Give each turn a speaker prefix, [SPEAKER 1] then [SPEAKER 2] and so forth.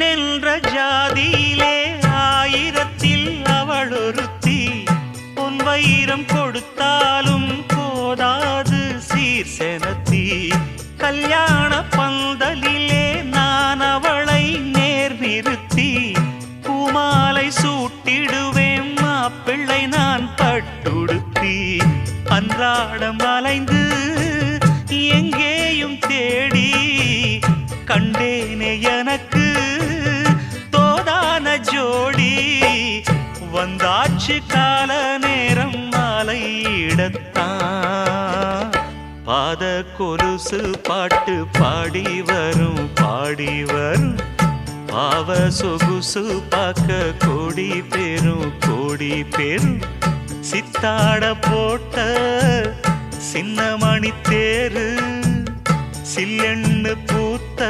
[SPEAKER 1] பெண்ணென்ற ஜாதியிலே ஆயிரத்தில் அவள் ஒருத்தி பொன் வைரம் கொடுத்தாலும் போதாது சீர் செனத்தி கல்யாண பந்தலிலே நான் அவளை நேர் நிறுத்தி பூமாலை சூட்டிடுவேன் மாப்பிள்ளை நான் பட்டுடுத்தி அன்றாடம் அலைந்து எங்கேயும் தேடி கண்டேனே எனக்கு தோதான ஜோடி வந்தாச்சு கால நேரம் மாலையிடத்தான் பாத கொலுசு பாட்டு பாடி வரும் பாவ சொகுசு பார்க்க கோடி பேரும் சித்தாட போட்ட சின்ன மணி தேரு சில்லெண்ணு பூத்த